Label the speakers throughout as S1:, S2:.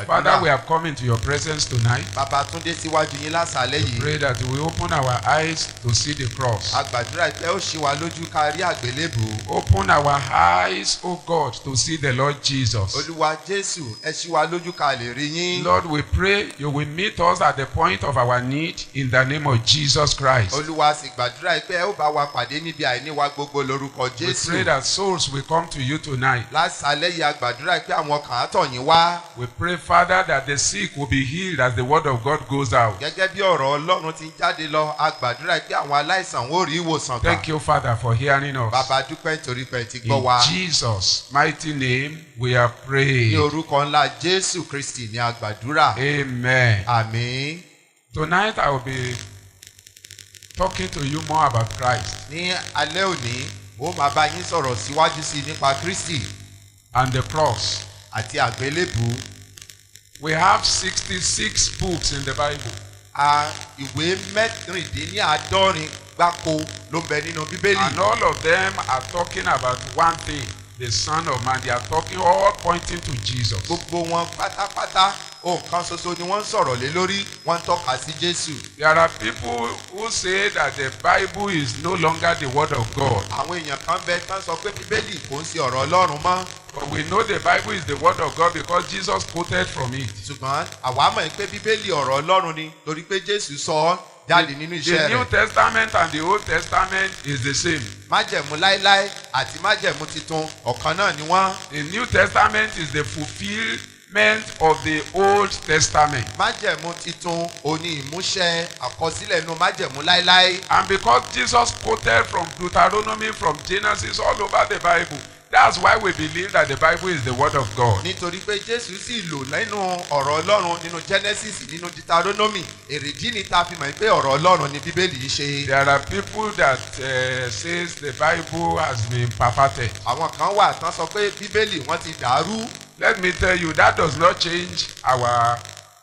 S1: Father, we have come into your presence tonight.
S2: Bàbá tún dé síwájú yín lásàálẹ́
S1: We
S2: yìí.
S1: pray that we open our eyes to see the cross.
S2: A gbàdúrà pé ó ṣí wa lójú ká rí àgbélébùú.
S1: Open our eyes, O God, to see the Lord Jesus.
S2: Olúwa Jésù, ẹ ṣí wa lójú ká lè rí yín.
S1: Lord, we pray you will meet us at the point of our need in the name of Jesus Christ.
S2: Olúwa sì gbàdúrà pé ẹ ó bá wa pàdé níbi àìní wa gbogbo lórúkọ
S1: We
S2: Jésù.
S1: pray that souls will come to you tonight.
S2: Lásàálẹ́ yìí a gbàdúrà pé àwọn kan á tọ̀ yín wá.
S1: We pray, Father, that the sick will be healed as the word of God goes out.
S2: Gẹ́gẹ́ bí ọ̀rọ̀ Ọlọ́run ti jáde lọ, a gbàdúrà pé àwọn aláìsàn ó rí ìwòsàn gbà.
S1: Thank you, Father, for hearing us.
S2: Bàbá dúpẹ́ nítorí pé ẹ ti gbọ́
S1: In
S2: wa.
S1: Jesus' mighty name, we are
S2: Ní
S1: praying.
S2: orúkọ ńlá Jésù Kristì ni a gbàdúrà.
S1: Amen.
S2: Àmín.
S1: Tonight, I will be talking to you more about Christ
S2: Ní alẹ́ òní, ó máa bá yín sọ̀rọ̀ síwájú sí i nípa Kristi
S1: and the cross.
S2: àti àgbélébùú.
S1: We have 66 books in the Bible.
S2: Ìwé mẹ́rìndínláàádọ́rin gbáko ló ń bẹ nínú Bíbélì.
S1: And all of them are talking about one thing, the Son of Man. They are talking, all pointing to Jesus.
S2: Gbogbo wọn pátápátá ohun kan ṣoṣo ni wọ́n ń sọ̀rọ̀ lé lórí, wọ́n ń tọ́ka sí Jésù.
S1: There are people who say that the Bible is no longer the word of God.
S2: Àwọn èèyàn kan bẹ tán sọ pé Bíbélì kò ń ṣe ọ̀rọ̀ Ọlọ́run mọ́.
S1: But we know the Bible is the word of God because Jesus quoted from it.
S2: Ṣùgbọ́n àwa mọ̀ pé Bíbélì ọ̀rọ̀ Ọlọ́run ni torí pé Jésù sọ ọ́ jáde nínú
S1: The
S2: iṣẹ́
S1: New
S2: rẹ̀.
S1: Testament and the Old Testament is the same.
S2: Májẹ̀mú láíláí àti májẹ̀mú titun ọ̀kan náà ni wọ́n.
S1: The New Testament is the fulfillment of the Old Testament.
S2: Májẹ̀mú titun òní ìmúṣẹ àkọsílẹ̀ inú májẹ̀mú láíláí.
S1: And because Jesus quoted from Deuteronomy, from Genesis, all over the Bible, that's why we believe that the Bible is the word of God.
S2: Nítorí pé Jésù sì lò nínú ọ̀rọ̀ Ọlọ́run nínú Genesis nínú Deuteronomy, èrèdí ni ta fi mọ̀ pé ọ̀rọ̀ Ọlọ́run ni Bíbélì yìí ṣe.
S1: There are people that says the Bible has been perverted.
S2: Àwọn kan wà tán sọ pé Bíbélì wọ́n ti dàrú.
S1: Let me tell you, that does not change our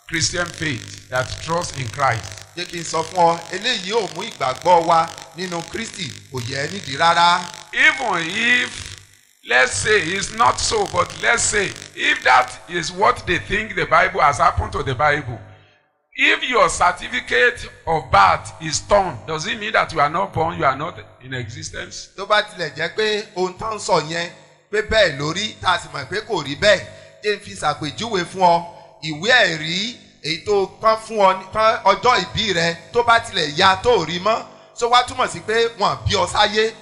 S1: Christian faith, that trust in Christ.
S2: Jẹ́ kí n sọ fún ọ, eléyìí ò mú ìgbàgbọ́ wa nínú Kristi kò yẹ nídìí rárá.
S1: Even if, let's say, it's not so, but let's say, if that is what they think the Bible has happened to the Bible, if your certificate of birth is torn, does it mean that you are not born, you are not in existence?
S2: Tó bá tilẹ̀ jẹ́ pé ohun tó ń sọ yẹn pé bẹ́ẹ̀ lórí tá a sì mọ̀ pé kò rí bẹ́ẹ̀, jẹ́ n fi ṣàpèjúwe fún ọ, ìwé ẹ̀rí èyí tó pọ́n fún ọ pọ́n ọjọ́ ìbí rẹ tó bá tilẹ̀ ya tó rí mọ́, so wá túmọ̀ sí pé wọ́n bí ọ sáyé.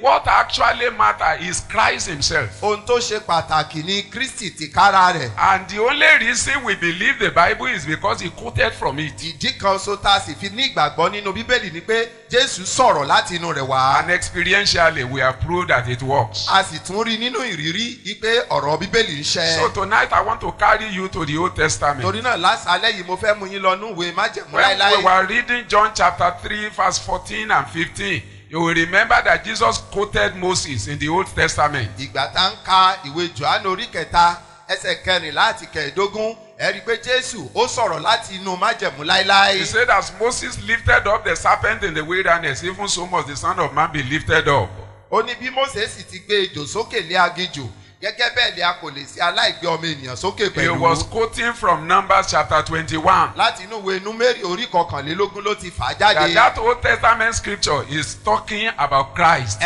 S1: What actually matters is Christ himself.
S2: Ohun tó ṣe pàtàkì ni Kristi tìkára rẹ̀.
S1: And the only reason we believe the Bible is because he quoted from it.
S2: Ìdí kan so tá a sì fi ní ìgbàgbọ́ nínú Bíbélì ni pé Jésù sọ̀rọ̀ láti inú rẹ̀ wá.
S1: And experientially we have proved that it works.
S2: A sì tún rí nínú ìrírí wípé ọ̀rọ̀ Bíbélì ń ṣẹ.
S1: So tonight I want to carry you to the Old Testament.
S2: Torí náà lásàálẹ̀ yìí mo fẹ́ mú yín lọ nú ìwé májẹ̀mú
S1: When
S2: láíláí.
S1: we were reading John chapter 3 verse 14 and 15, you will remember that Jesus quoted Moses in the Old Testament.
S2: Ìgbà tá ń ka ìwé Jòhánù orí kẹta ẹsẹ̀ kẹrìnlá àti kẹẹ̀dógún ẹ rí i pé Jésù ó sọ̀rọ̀ láti inú májẹ̀mú láíláí.
S1: He said, as Moses lifted up the serpent in the wilderness, even so must the Son of Man be lifted up.
S2: Ó ní bí Mósè sì ti gbé ejò sókè lé aginjù gẹ́gẹ́ bẹ́ẹ̀ ni a kò lè ṣe aláìgbé ọmọ ènìyàn sókè
S1: He
S2: pẹ̀lú.
S1: was quoting from Numbers chapter 21.
S2: Láti inú ìwé Númérì orí kọkànlélógún ló ti fà á jáde.
S1: That Old Testament scripture is talking about Christ.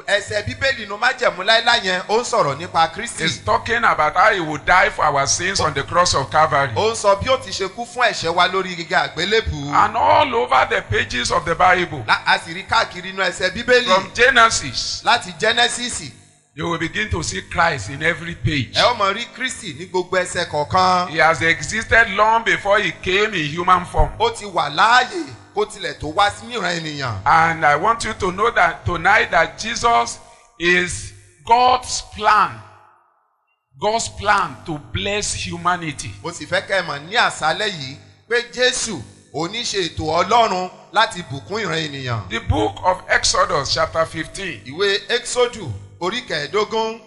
S2: Ẹsẹ̀ Bíbélì inú májẹ̀mú láíláí yẹn ó ń sọ̀rọ̀ nípa Kristi.
S1: It's talking about how he would die for our sins on the cross of Calvary.
S2: Ó ń sọ bí ó ti ṣe kú fún ẹ̀ṣẹ̀ wa lórí gíga àgbélébùú.
S1: And all over the pages of the Bible,
S2: A sì rí káàkiri inú ẹsẹ̀ Bíbélì.
S1: from Genesis,
S2: Láti Genesis.
S1: you will begin to see Christ in every page.
S2: Ẹ ó mọ rí Kristi ní gbogbo ẹsẹ̀ kọ̀ọ̀kan.
S1: He has existed long before he came in human form.
S2: Ó ti wà láàyè kó tilẹ̀ tó wá sí ìran ènìyàn.
S1: And I want you to know that tonight that Jesus is God's plan to bless humanity.
S2: Mo sì fẹ́ kẹ́ ẹ mọ̀ ní àṣálẹ́ yìí pé Jésù oníṣe ètò Ọlọ́run láti bùkún ìran ènìyàn.
S1: The book of Exodus chapter 15.
S2: Ìwé Exodus orí kẹẹ̀ẹ́dógún.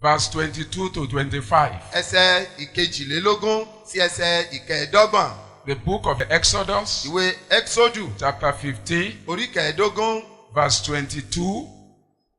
S1: Verse 22 to 25.
S2: Ẹsẹ̀ ìkejìlélógún sí ẹsẹ̀ ìkẹẹ̀ẹ́dọ́gbọ̀n.
S1: The book of Exodus
S2: Ìwé Exodus
S1: chapter 15.
S2: orí kẹẹ̀ẹ́dógún.
S1: Verse 22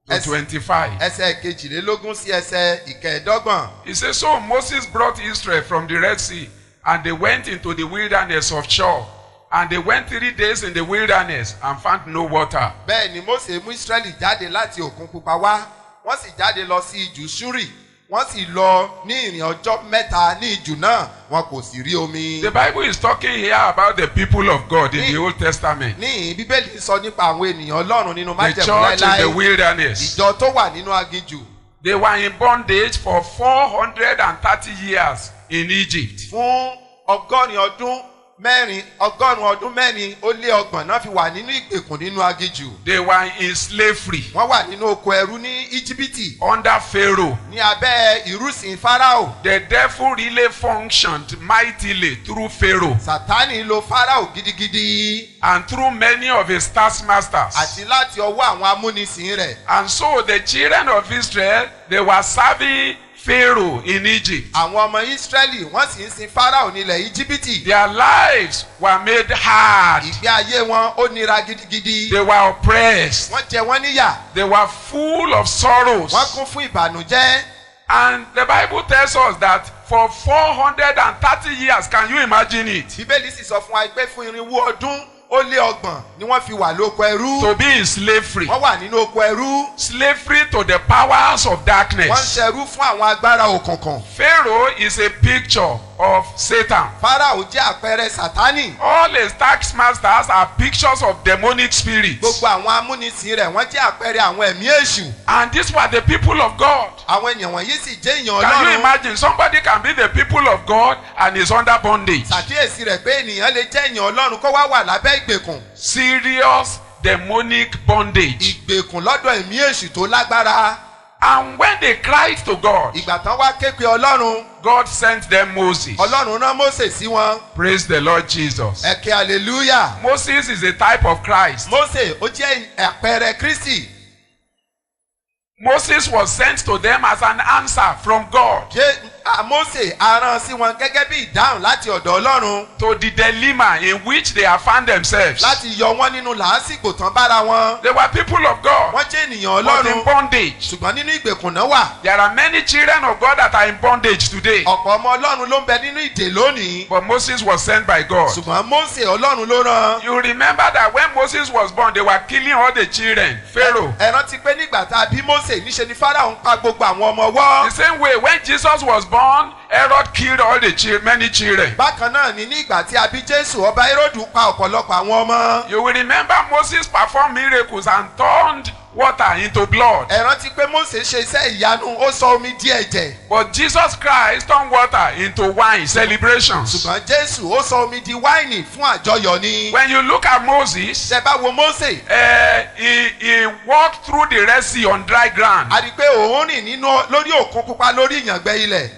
S1: to 25.
S2: ẹsẹ̀ kejìlélógún sí ẹsẹ̀ ìkẹẹ̀dọ́gbọ̀n.
S1: He says, so Moses brought Israel from the Red Sea, and they went into the wilderness of Shur. And they went 3 days in the wilderness and found no water.
S2: bẹ́ẹ̀ ni Mósè mú Ísírẹ́lì jáde láti òkun pupa wá wọ́n sì jáde lọ sí ijù Ṣúrì wọ́n sì lọ ní ìrìn ọjọ́ mẹ́ta ní ijù náà wọn kò sì rí omi.
S1: The Bible is talking here about the people of God in the Old Testament.
S2: ní bíbélì sọ nípa àwọn ènìyàn Ọlọ́run nínú
S1: The
S2: májẹ̀mú
S1: church in the
S2: láéláé
S1: wilderness.
S2: ìjọ tó wà nínú aginjù.
S1: They were in bondage for 430 years in Egypt.
S2: fún ọgọ́rùn-ún ọdún mẹ́rin ó lé ọgbọ̀n náà fi wà nínú ìgbèkùn nínú aginjù.
S1: They were in slavery
S2: wọ́n wà nínú oko ẹrú ní íjíbítì
S1: under Pharaoh.
S2: ní abẹ́ ìrúsìn Fáráò.
S1: The devil really functioned mightily through Pharaoh
S2: Sátánì lo Fáráò gidigidi
S1: and through many of his taskmasters.
S2: àti láti ọwọ́ àwọn amúnisìn rẹ̀.
S1: And so the children of Israel, they were serving Pharaoh in Egypt.
S2: àwọn ọmọ Ísírẹ́lì wọ́n sì ń sin Fáráò nílẹ̀ íjíbítì.
S1: Their lives were made hard.
S2: ìgbé ayé wọn ó nira gidigidi.
S1: They were oppressed.
S2: wọ́n jẹ wọ́n níyà.
S1: They were full of sorrows.
S2: wọ́n kún fún ìbànújẹ́.
S1: And the Bible tells us that for 430 years, can you imagine it?
S2: bíbélì sì sọ fún wa pé fún irinwó ọdún ó lé ọgbọ̀n ni wọ́n fi wà lóko ẹrú.
S1: To be in slavery.
S2: wọ́n wà nínú oko ẹrú.
S1: Slavery to the powers of
S2: wọ́n ń
S1: darkness.
S2: ṣẹrú fún àwọn agbára òkùnkùn.
S1: Pharaoh is a picture of Satan.
S2: Fáráò jẹ́ àpẹẹrẹ Sátánì.
S1: All his taskmasters are pictures of demonic spirits.
S2: gbogbo àwọn amúnisìn rẹ̀ wọ́n jẹ́ àpẹẹrẹ àwọn ẹ̀mí èṣù.
S1: And these were the people of God.
S2: àwọn ènìyàn wọ̀nyí sì jẹ́ èèyàn
S1: Can you
S2: Ọlọ́run.
S1: imagine somebody can be the people of God and is under bondage?
S2: ṣàkíyèsí rẹ̀ pé ènìyàn lè jẹ́ èèyàn Ọlọ́run kó wá wà lábẹ́ ìgbèkùn.
S1: Serious demonic bondage.
S2: ìgbèkùn lọ́dọ̀ ẹ̀mí èṣù tó lágbára.
S1: And when they cried to God,
S2: ìgbà tán wá ké pe Ọlọ́run.
S1: God sent them Moses.
S2: Ọlọ́run rán Mósè sí wọn.
S1: Praise the Lord Jesus.
S2: ẹ ké hallelujah.
S1: Moses is a type of Christ.
S2: Mósè ó jẹ́ àpẹẹrẹ Kristi.
S1: Moses was sent to them as an answer from God
S2: Mósè a rán sí wọn gẹ́gẹ́ bí ìdáhùn láti ọ̀dọ̀ Ọlọ́run.
S1: to the dilemma in which they have found themselves.
S2: láti yọ wọ́n nínú làásìgbò tán bára wọn.
S1: They were people of God,
S2: wọ́n jẹ́ ènìyàn
S1: but in
S2: Ọlọ́run.
S1: bondage.
S2: ṣùgbọ́n nínú ìgbèkùn náà wà.
S1: There are many children of God that are in bondage today.
S2: ọ̀pọ̀ ọmọ Ọlọ́run ló ń bẹ nínú ìdè lónìí.
S1: But Moses was sent by God.
S2: ṣùgbọ́n Mósè Ọlọ́run ló rán.
S1: You remember that when Moses was born, they were killing all the children. Pharaoh.
S2: ẹ rántí pé nígbà tá a bí Mósè níṣe ni Fáráò ń pa gbogbo àwọn ọmọ ọwọ́.
S1: The same way, when Jesus was born, Herod killed all the many children.
S2: bákan náà ni ní ìgbà tí a bí Jésù ọba Héródù pa ọ̀pọ̀lọpọ̀ àwọn ọmọ.
S1: You will remember Moses performed miracles and turned water into blood.
S2: ẹ rántí pé Mósè ṣe iṣẹ́ ìyanu ó sọ omi di ẹ̀jẹ̀.
S1: But Jesus Christ turned water into wine, celebrations.
S2: ṣùgbọ́n Jésù ó sọ omi di wáìnì fún àjọyọ̀ ni.
S1: When you look at Moses,
S2: ṣe bá wo Mósè.
S1: he walked through the Red Sea on dry ground.
S2: a rí i pé òun rìn lórí òkun pupa lórí ìyàngbẹ́ ilẹ̀.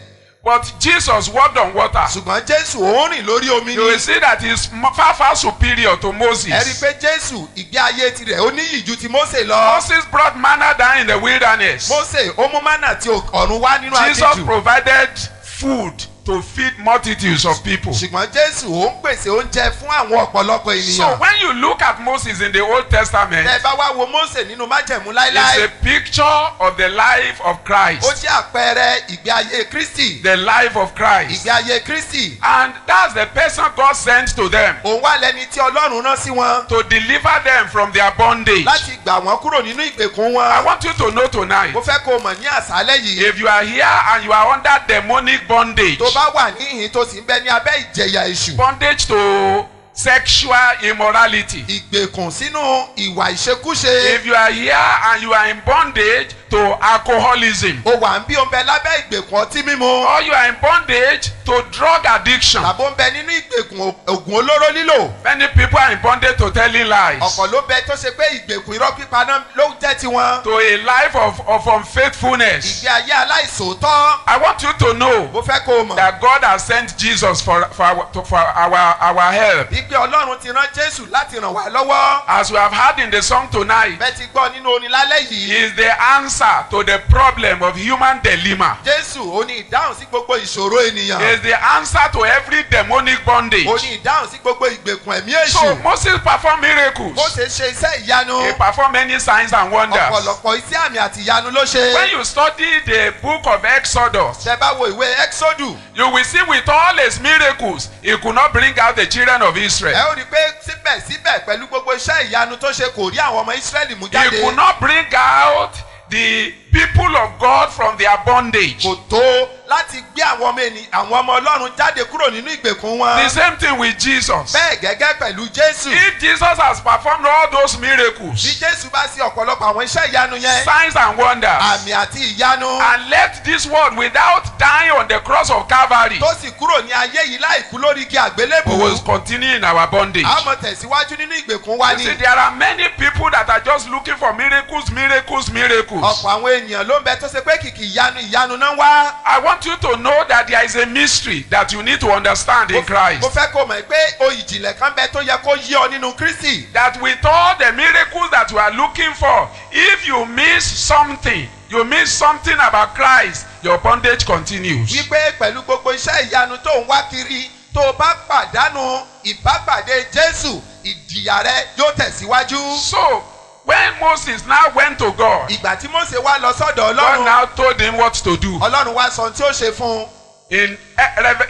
S1: But Jesus walked on water.
S2: ṣùgbọ́n Jésù òun rìn lórí omi
S1: You will
S2: ni.
S1: see that he's far superior to Moses.
S2: ẹ rí i pé Jésù ìgbé ayé tirẹ̀ ó níyì ju ti Mósè lọ.
S1: Moses brought manna down in the wilderness.
S2: Mósè ó mú mánà tí ọ̀run wá nínú
S1: Jesus
S2: aginjù.
S1: provided food to feed multitudes of people.
S2: ṣùgbọ́n Jésù ó ń pèsè oúnjẹ fún àwọn ọ̀pọ̀lọpọ̀
S1: So
S2: ènìyàn.
S1: when you look at Moses in the Old Testament,
S2: ẹ bá wá wo Mósè nínú májẹ̀mú
S1: it's
S2: láíláí.
S1: a picture of the life of
S2: ó
S1: Christ.
S2: jẹ́ àpẹẹrẹ ìgbé ayé Kristi.
S1: The life of Christ.
S2: ìgbé ayé Kristi.
S1: And that's the person God sent to them
S2: òun wá lẹni tí Ọlọ́run rán sí wọn.
S1: to deliver them from their bondage.
S2: láti gbà wọ́n kúrò nínú ìgbèkùn
S1: I
S2: wọn.
S1: want you to know tonight,
S2: mo fẹ́ kó o mọ̀ ní àṣálẹ́ yìí.
S1: if you are here and you are under demonic bondage,
S2: tó bá wà níhìn tó sì ń bẹ ní abẹ́ ìjẹyà èṣù.
S1: bondage to sexual immorality.
S2: ìgbèkùn sínú ìwà ìṣekúṣe.
S1: If you are here and you are in bondage to alcoholism,
S2: o wà ń bí o ń bẹ lábẹ́ ìgbèkùn ọtí mímu.
S1: or you are in bondage to drug addiction,
S2: tàbí o ń bẹ nínú ìgbèkùn ògùn olóró lílò.
S1: many people are in bondage to telling lies,
S2: ọ̀pọ̀ ló bẹ tó ṣe pé ìgbèkùn irọ́ pípa náà ló jẹ́ tiwọn.
S1: to a life of unfaithfulness.
S2: ìgbé ayé aláìsòótọ́.
S1: I want you to know
S2: mo fẹ́ kó o mọ̀.
S1: that God has sent Jesus for our help.
S2: ìgbé Ọlọ́run ti rán Jésù láti ràn wá lọ́wọ́.
S1: As we have heard in the song tonight,
S2: bẹ́ẹ̀ ti gbọ́ nínú orin lálẹ́
S1: He
S2: yìí.
S1: is the answer answer to the problem of human dilemma.
S2: Jésù ó ní ìdáhùn sí gbogbo ìṣòro ènìyàn.
S1: Is the answer to every demonic bondage.
S2: Ó ní ìdáhùn sí gbogbo ìgbèkùn ẹ̀mí
S1: So
S2: èṣù.
S1: Moses performed miracles.
S2: Mósè ṣe iṣẹ́ ìyanu.
S1: He performed many signs and wonders.
S2: Ọ̀pọ̀lọpọ̀ iṣẹ́ àmì àti ìyanu ló ṣe.
S1: When you study the book of Exodus,
S2: Tẹ́ bá wo ìwé Ẹ́xódù.
S1: you will see with all his miracles, he could not bring out the children of
S2: Ẹ
S1: Israel.
S2: ó rí i pé síbẹ̀síbẹ̀ pẹ̀lú gbogbo iṣẹ́ ìyanu tó ṣe kò rí àwọn ọmọ Ísírẹ́lì mú
S1: He
S2: jáde.
S1: could not bring out the people of God from their bondage.
S2: Kò tó láti gbé àwọn ọmọ Ọlọ́run jáde kúrò nínú ìgbèkùn wọn.
S1: The same thing with Jesus.
S2: Bẹ́ẹ̀ gẹ́gẹ́ pẹ̀lú Jésù.
S1: If Jesus has performed all those
S2: Bí
S1: miracles,
S2: Jésù bá ṣe ọ̀pọ̀lọpọ̀ àwọn iṣẹ́ ìyanu yẹn.
S1: signs and wonders,
S2: Àmì àti ìyanu.
S1: and left this world without dying on the cross of Calvary,
S2: Tó sì kúrò ní ayé yìí láì kú lórí igi
S1: we
S2: àgbélébùú.
S1: will continue in our bondage.
S2: A mọ̀ tẹ̀síwájú nínú ìgbèkùn wa
S1: You see,
S2: ni.
S1: there are many people that are just looking for miracles, miracles, miracles.
S2: Ọ̀pọ̀ àwọn ènìyàn ló ń bẹ tó ṣe pé kìkì ìyanu náà wá.
S1: I want you to know that there is a mystery that you need to understand in Christ.
S2: Mo fẹ́ kó mọ̀ pé oyè ìjìnlẹ̀ kan bẹ tó yẹ kó yé ọ nínú Kristi.
S1: That with all the miracles that you are looking for, if you miss something, you miss something about Christ, your bondage continues.
S2: Wípé pẹ̀lú gbogbo iṣẹ́ ìyanu tó ń wá kiri tó o bá pàdánù ìbápàdé Jésù ìjìyà rẹ yóò tẹ̀síwájú.
S1: So, when Moses now went to God,
S2: Ìgbà tí Mósè wá lọ sọ́dọ̀
S1: God
S2: Ọlọ́run,
S1: now told him what to do.
S2: Ọlọ́run wá sọ ohun tí ó ṣe fún un.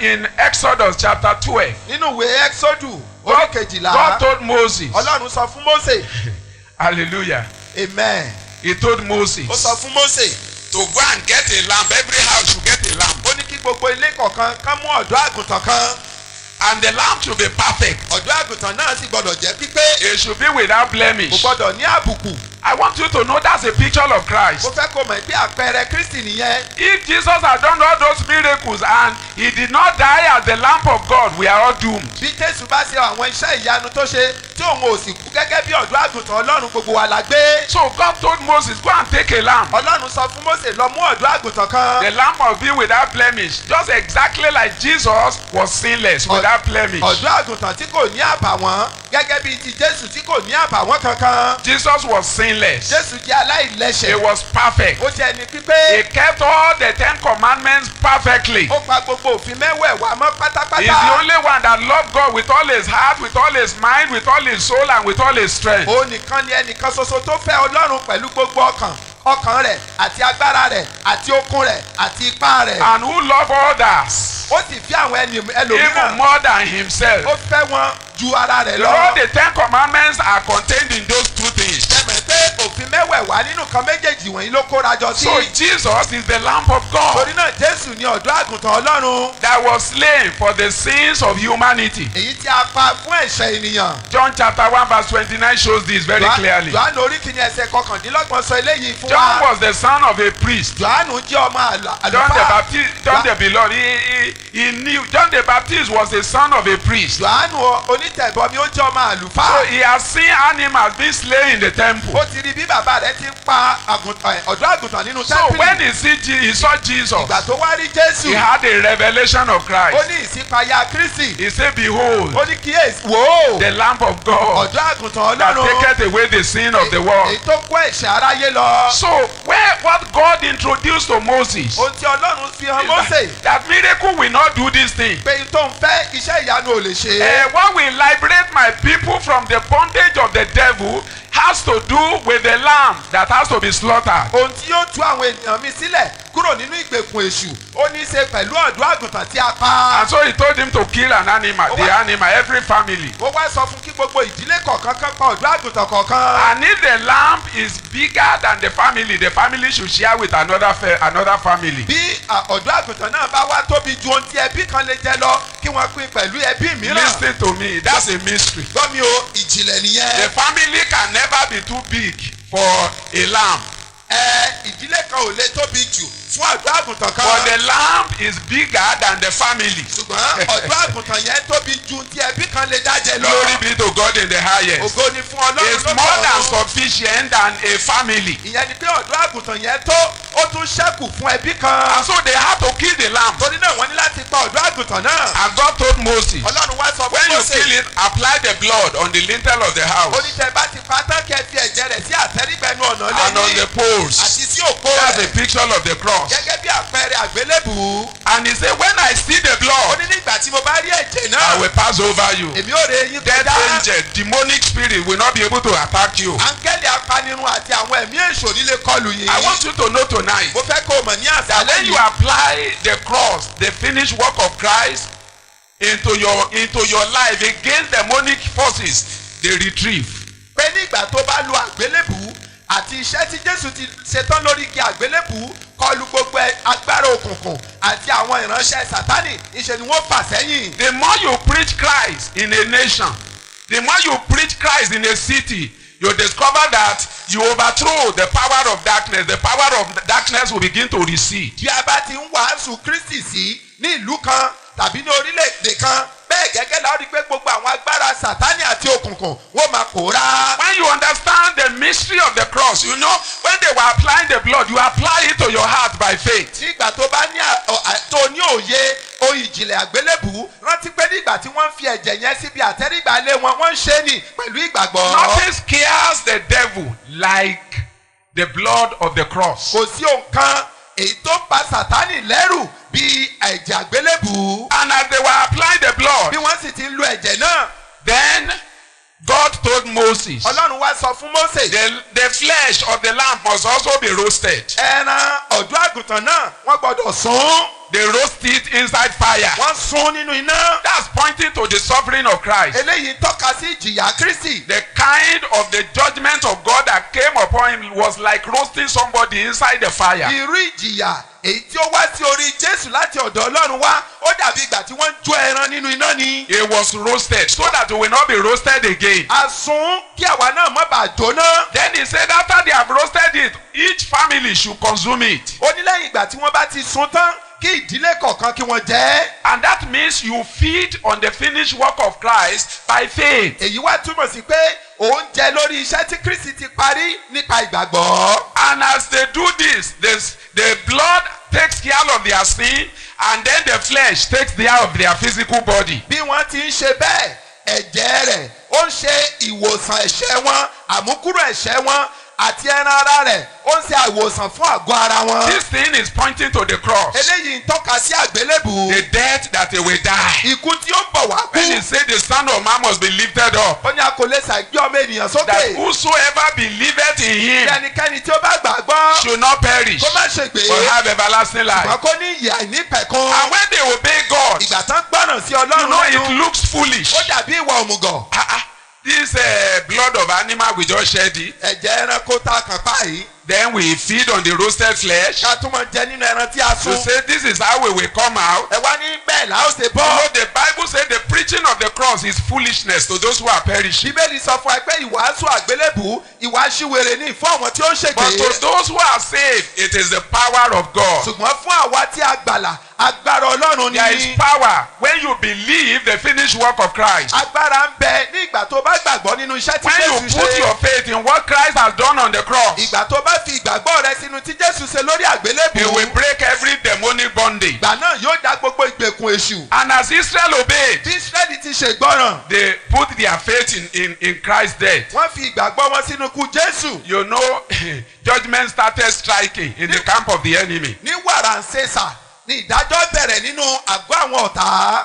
S1: In Exodus chapter 12,
S2: Nínú ìwé Ẹ́xódù orí
S1: God
S2: kejìlá,
S1: told Moses,
S2: Ọlọ́run sọ fún Mósè.
S1: hallelujah,
S2: Amen.
S1: he told
S2: Ó
S1: Moses
S2: sọ fún Mósè.
S1: to go and get a lamb. Every house should get a lamb.
S2: Ó ní kí gbogbo ilé kọ̀ọ̀kan kán mú ọ̀dọ́ àgùntàn kan.
S1: And the lamb should be perfect.
S2: Ọ̀dọ́ àgùntàn náà sì gbọ́dọ̀ jẹ́ pípé.
S1: It should be without
S2: Kò
S1: blemish.
S2: gbọ́dọ̀ ní àbùkù.
S1: I want you to know that's a picture of Christ.
S2: Mo fẹ́ kó mọ̀ pé àpẹẹrẹ Kristi nìyẹn.
S1: If Jesus had done all those miracles and he did not die as the Lamb of God, we are all doomed.
S2: Bí Jésù bá ṣe àwọn iṣẹ́ ìyanu tó ṣe tí òun ò sì kú gẹ́gẹ́ bí ọ̀dọ́ àgùntàn Ọlọ́run gbogbo wa la gbé.
S1: So God told Moses, go and take a lamb.
S2: Ọlọ́run sọ fún Mósè lọ mú ọ̀dọ́ àgùntàn kan.
S1: The lamb must be without blemish. Just exactly like Jesus was sinless, without blemish.
S2: Ọ̀dọ́ àgùntàn tí kò ní àbàwọ́n gẹ́gẹ́ bí ti Jésù tí kò ní àbàwọ́n kankan.
S1: Jesus was sinless.
S2: Jésù jẹ́
S1: He
S2: aláìlẹ́ṣẹ̀.
S1: was perfect.
S2: Ó jẹ́ ẹni pípé.
S1: He kept all the 10 commandments perfectly.
S2: Ó pa gbogbo òfin mẹ́wẹ̀ẹ̀wá mọ́
S1: He's the
S2: pátápátá.
S1: only one that loved God with all his heart, with all his mind, with all his soul, and with all his strength.
S2: Ó nìkan ni ẹnìkan ṣoṣo tó fẹ́ Ọlọ́run pẹ̀lú gbogbo ọkàn rẹ̀ àti agbára rẹ̀ àti okun rẹ̀ àti ipá rẹ̀.
S1: And who loved others
S2: Ó sì fi àwọn
S1: even
S2: ẹlòmíràn.
S1: more than himself.
S2: Ó fẹ́ wọn ju ara rẹ̀
S1: You know
S2: lọ.
S1: the 10 commandments are contained in those two things.
S2: Ṣẹ̀mẹ̀ pé òfin mẹ́wẹ̀ẹ̀wá nínú kan méjèèjì wọ̀nyí ló kóra jọ sí.
S1: So Jesus is the Lamb of God
S2: Torí náà Jésù ni ọ̀dọ́ àgùntàn Ọlọ́run.
S1: that was slain for the sins of humanity.
S2: Èyí tí a pa fún ẹ̀ṣẹ̀ ènìyàn.
S1: John chapter 1 verse 29 shows this very clearly.
S2: Jòhánù orí kìíní ẹsẹ̀ kọkàndínlọ́gbọ̀n sọ eléyìí fún
S1: John
S2: wa.
S1: was the son of a priest.
S2: Jòhánù jẹ́ ọmọ
S1: John the
S2: àlùfáà.
S1: Baptist, John the Beloved, he knew. John the Baptist was the son of a priest.
S2: Jòhánù onítẹ̀bọmi ó jẹ́ ọmọ
S1: So
S2: àlùfáà.
S1: he has seen animals being slain in the temple.
S2: Ó ti rí bí bàbá rẹ̀ ti ń pa ọ̀dọ́ àgùntàn nínú
S1: So when
S2: tẹ́ḿpìlì.
S1: he saw Jesus,
S2: Ìgbà tó wá rí
S1: he
S2: Jésù,
S1: had a revelation of
S2: ó
S1: Christ.
S2: ní ìṣípayá Kristi.
S1: He said, behold,
S2: Ó ní kíyèsí wò ó.
S1: the Lamb of God
S2: Ọ̀dọ́ àgùntàn
S1: that
S2: Ọlọ́run.
S1: taketh away the sin of the world.
S2: Èyí tó kó ẹ̀ṣẹ̀ aráyé lọ.
S1: So what God introduced to Moses,
S2: Ohun tí Ọlọ́run fi hàn Mósè.
S1: that miracle will not do this thing.
S2: Pé tó ń fẹ́ iṣẹ́ ìyanu ò lè ṣe.
S1: What will liberate my people from the bondage of the devil has to do with the lamb that has to be slaughtered.
S2: Ohun tí yóò tú àwọn ènìyàn mi sílẹ̀ kúrò nínú ìgbèkùn èṣù ó ní í ṣe pẹ̀lú ọ̀dọ́ àgùntàn tí a pa.
S1: And so he told him to kill an animal, the animal, every family.
S2: Ó wá sọ fún kí gbogbo ìdílé kọ̀ọ̀kan kan pa ọ̀dọ́ àgùntàn kọ̀ọ̀kan.
S1: And if the lamb is bigger than the family should share with another family.
S2: Bí ọ̀dọ́ àgùntàn náà bá wá tóbi ju ohun tí ẹbí kan lè jẹ lọ kí wọ́n pín pẹ̀lú ẹbí mìíràn.
S1: Listen to me, that's a mystery.
S2: Gbọ́ mi o, ìjìnlẹ̀ nìyẹn.
S1: The family can never be too big for a lamb.
S2: Ìdílé kan ò lè tóbi jù fún ọ̀dọ́ àgùntàn kan.
S1: But the lamb is bigger than the family.
S2: Ṣùgbọ́n ọ̀dọ́ àgùntàn yẹn tóbi ju tí ẹbí kan lè dájẹ lọ.
S1: Glory be to God in the highest.
S2: Ògo ni fún Ọlọ́run
S1: It's
S2: lókè
S1: more than
S2: ọ̀run.
S1: sufficient than a family.
S2: Ìyẹn ni pé ọ̀dọ́ àgùntàn yẹn tó ó tún ṣẹ́kù fún ẹbí kan.
S1: And so they had to kill the lamb.
S2: Torí náà wọ́n ní láti pa ọ̀dọ́ àgùntàn náà.
S1: And God told Moses,
S2: Ọlọ́run wá sọ
S1: when
S2: fún
S1: you
S2: Mósè.
S1: kill it, apply the blood on the lintel of the house
S2: Ó ní tẹ́ bá ti pa tán kẹ́ fi ẹ̀jẹ̀ rẹ̀ sí àtẹ́rígbẹ̀nu ọ̀nà
S1: and on the
S2: lẹ́yìn
S1: poles.
S2: àti sí sí òpó
S1: That's a
S2: rẹ̀
S1: picture of the cross.
S2: gẹ́gẹ́ bí àpẹẹrẹ àgbélébùú.
S1: And he said, when I see the
S2: ó
S1: blood,
S2: ní nígbà tí mo bá rí ẹ̀jẹ̀
S1: I
S2: náà
S1: will pass over you.
S2: èmi ò rè yín
S1: Death
S2: kọjá.
S1: angel, demonic spirit will not be able to attack you.
S2: áńgẹ́lì apanirun àti àwọn ẹ̀mí èṣù nílé kọlù yìí.
S1: I want you to know tonight
S2: mo fẹ́ kó o mọ̀ ní
S1: that
S2: àṣálẹ́
S1: when you
S2: yìí.
S1: apply the cross, the finished work of Christ into your life against demonic forces, they retrieve.
S2: pé nígbà tó bá lo àgbélébùú àti iṣẹ́ tí Jésù ti ṣetán lórí igi àgbélébùú kọlù gbogbo agbára òkùnkùn àti àwọn ìránṣẹ́ Sátánì ìṣe ni wọ́n fà sẹ́yìn.
S1: The more you preach Christ in a nation, the more you preach Christ in a city, you discover that you overthrow the power of darkness. The power of darkness will begin to recede.
S2: bí a bá ti ń wàásù Kristi sí ní ìlú kan tàbí ní orílẹ̀-èdè kan bẹ́ẹ̀ gẹ́gẹ́ la ó rí pé gbogbo àwọn agbára Sátánì àti òkùnkùn wọ́n máa pòórá.
S1: When you understand the mystery of the cross, you know when they were applying the blood, you apply it to your heart by faith.
S2: nígbà tó bá tó ní òye ohun ìjìnlẹ̀ àgbélébùú rántí pé nígbà tí wọ́n fi ẹ̀jẹ̀ yẹn síbi àtẹ́rígbà lé wọn wọ́n ń ṣe ní pẹ̀lú ìgbàgbọ́.
S1: Nothing scares the devil like the blood of the cross.
S2: kò sí ohun kan èyí tó bà Sátánì lẹ́rù bí ẹ̀jẹ̀ àgbélébùú.
S1: And as they were applying the blood,
S2: bí wọ́n sì ti ń lo ẹ̀jẹ̀ náà.
S1: then God told Moses,
S2: Ọlọ́run wá sọ fún Mósè.
S1: the flesh of the lamb must also be roasted.
S2: ẹran ọ̀dọ́ àgùntàn náà wọ́n gbọ́dọ̀ sún.
S1: They roast it inside fire.
S2: wọ́n sún nínú iná.
S1: That's pointing to the suffering of Christ.
S2: eléyìí tọ́ka sí ìjìyà Kristi.
S1: The kind of the judgment of God that came upon him was like roasting somebody inside the fire.
S2: irú ìjìyà èyí tí ó wá sí orí Jésù láti ọ̀dọ̀ Ọlọ́run wá ó dàbí ìgbà tí wọ́n ń jó ẹran nínú iná ni.
S1: It was roasted so that it will not be roasted again.
S2: a sún kí àwa náà má bàa jóná.
S1: Then he said after they have roasted it, each family should consume it.
S2: ó ní lẹ́yìn ìgbà tí wọ́n bá ti sun tán kí ìdílé kọ̀ọ̀kan kí wọ́n jẹ.
S1: And that means you feed on the finished work of Christ by faith.
S2: èyí wá túmọ̀ sí pé òun jẹ lórí iṣẹ́ tí Kristi ti parí nípa ìgbàgbọ́.
S1: And as they do this, the blood takes care of their sin, and then the flesh takes care of their physical body.
S2: bí wọ́n ti ń ṣe bẹ́ẹ̀ ẹ̀jẹ̀ rẹ̀ ó ń ṣe ìwòsàn ẹ̀ṣẹ̀ wọn àmúkúrò ẹ̀ṣẹ̀ wọn àti ẹran ara rẹ̀ ó ń ṣe àwòsàn fún àgọ́ ara wọn.
S1: This thing is pointing to the cross.
S2: eléyìí ń tọ́ka sí àgbélébùú.
S1: The death that they will die.
S2: ikú tí ó ń bọ̀ wá
S1: When he
S2: kú.
S1: said the Son of Man must be lifted up,
S2: ó ní a kò lè ṣàgbé ọmọ ènìyàn
S1: that
S2: sókè.
S1: whosoever believeth in
S2: kí
S1: him
S2: ẹnikẹ́ni tí ó bá gbàgbọ́
S1: should not perish,
S2: kó má ṣègbé.
S1: but have everlasting life.
S2: ṣùgbọ́n kó ní ìyè àìnípẹ̀kun.
S1: And when they obey God,
S2: ìgbà tán gbọ́ràn sí
S1: you
S2: Ọlọ́run
S1: know it
S2: lẹ́nu
S1: looks foolish.
S2: ó dàbí ìwà òmùgọ̀.
S1: This blood of animal we just shed it,
S2: ẹ̀jẹ̀ ẹranko tá a kàn pa yìí.
S1: then we feed on the roasted flesh.
S2: ká tún máa jẹ nínú ẹran tí a
S1: To
S2: sún.
S1: say this is how we will come out.
S2: ẹ wá ní bẹ́ẹ̀ là ó ṣe
S1: You
S2: bọ́.
S1: know, the Bible said the preaching of the cross is foolishness to those who are perishing.
S2: bíbélì sọ fún ẹ pé ìwàásù àgbélébùú ìwàásíwèrè ní fún àwọn tí ó ń
S1: But to
S2: ṣègbè.
S1: those who are saved, it is the power of God.
S2: ṣùgbọ́n fún àwa tí a gbàlà agbára Ọlọ́run
S1: There is
S2: ni.
S1: power when you believe the finished work of Christ.
S2: agbára ń bẹ ní ìgbà tó bá gbàgbọ́ nínú iṣẹ́ tí
S1: When you
S2: Jésù
S1: put
S2: ṣe.
S1: your faith in what Christ has done on the cross,
S2: ìgbà tó bá fi ìgbàgbọ́ rẹ sínú tí Jésù ṣe lórí
S1: He
S2: àgbélébùú.
S1: will break every demonic bondage.
S2: ìgbà náà yóò dá gbogbo ìgbèkùn èṣù.
S1: And as Israel obeyed,
S2: bí Ísírẹ́lì ti ṣe gbọ́ràn.
S1: they put their faith in Christ's death.
S2: wọ́n fi ìgbàgbọ́ wọn sínú ikú Jésù.
S1: You know, judgment started striking in the camp of the enemy.
S2: ní wàràǹsẹ̀sà ni ìdájọ́ bẹ̀rẹ̀ nínú àgọ́ àwọn ọ̀tá.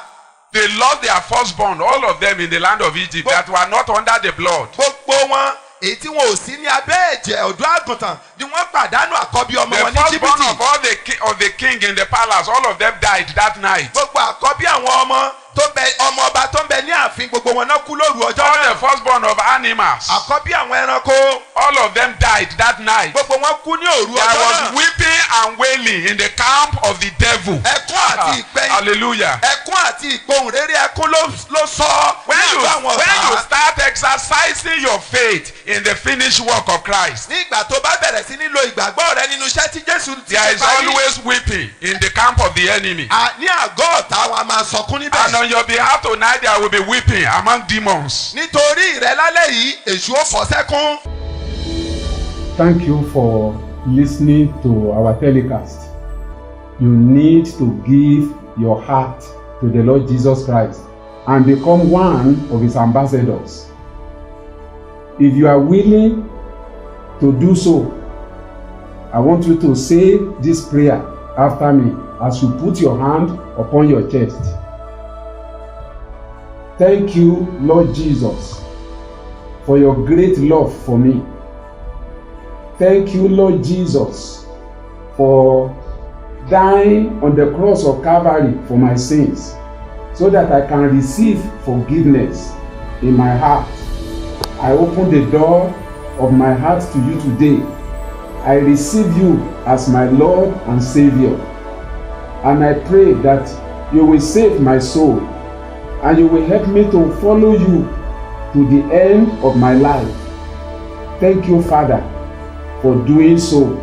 S1: They lost their firstborn, all of them in the land of Egypt that were not under the blood.
S2: gbogbo wọn èyí tí wọn ò sí ní abẹ́ ẹ̀jẹ̀ ọ̀dọ́ àgùntàn ni wọ́n pàdánù àkọ́bí ọmọ
S1: The
S2: wọn ní
S1: firstborn
S2: jìbìtì.
S1: of all the king in the palace, all of them died that night.
S2: gbogbo àkọ́bí àwọn ọmọ ọba tó ń bẹ ní ààfin gbogbo wọn náà kú lóru ọjọ́
S1: All the
S2: náà.
S1: firstborn of animals,
S2: àkọ́bí àwọn ẹranko
S1: all of them died that night.
S2: gbogbo wọn kú ní òru
S1: There
S2: ọjọ́
S1: was
S2: náà.
S1: weeping and wailing in the camp of the devil.
S2: ẹkún àti ìpẹ́yìn
S1: Hallelujah.
S2: ẹkún àti ìpohùn réré ẹkún ló sọ
S1: When
S2: ní
S1: you,
S2: àgọ́ àwọn
S1: when you
S2: ọ̀tá.
S1: start exercising your faith in the finished work of Christ,
S2: ní ìgbà tó bá bẹ̀rẹ̀ sí ní lo ìgbàgbọ́ rẹ nínú iṣẹ́ tí Jésù ti
S1: there
S2: ṣe
S1: is
S2: parí.
S1: always weeping in the camp of the enemy.
S2: ní àgọ́ ọ̀tá wọn a máa sọkún
S1: And
S2: níbẹ̀.
S1: on your behalf tonight, there will be weeping among demons.
S2: nítorí rẹ lálẹ́ yìí èṣù ó fọ́ sẹ́kún.
S3: Thank you for listening to our telecast. You need to give your heart to the Lord Jesus Christ and become one of His ambassadors. If you are willing to do so, I want you to say this prayer after me as you put your hand upon your chest. Thank you, Lord Jesus, for your great love for me. Thank you, Lord Jesus, for dying on the cross of Calvary for my sins, so that I can receive forgiveness in my heart. I open the door of my heart to you today. I receive you as my Lord and Savior. And I pray that you will save my soul and you will help me to follow you to the end of my life. Thank you, Father, for doing so.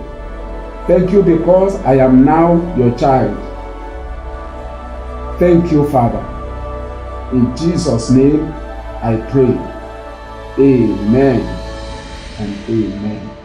S3: Thank you because I am now your child. Thank you, Father. In Jesus' name I pray. Amen and amen.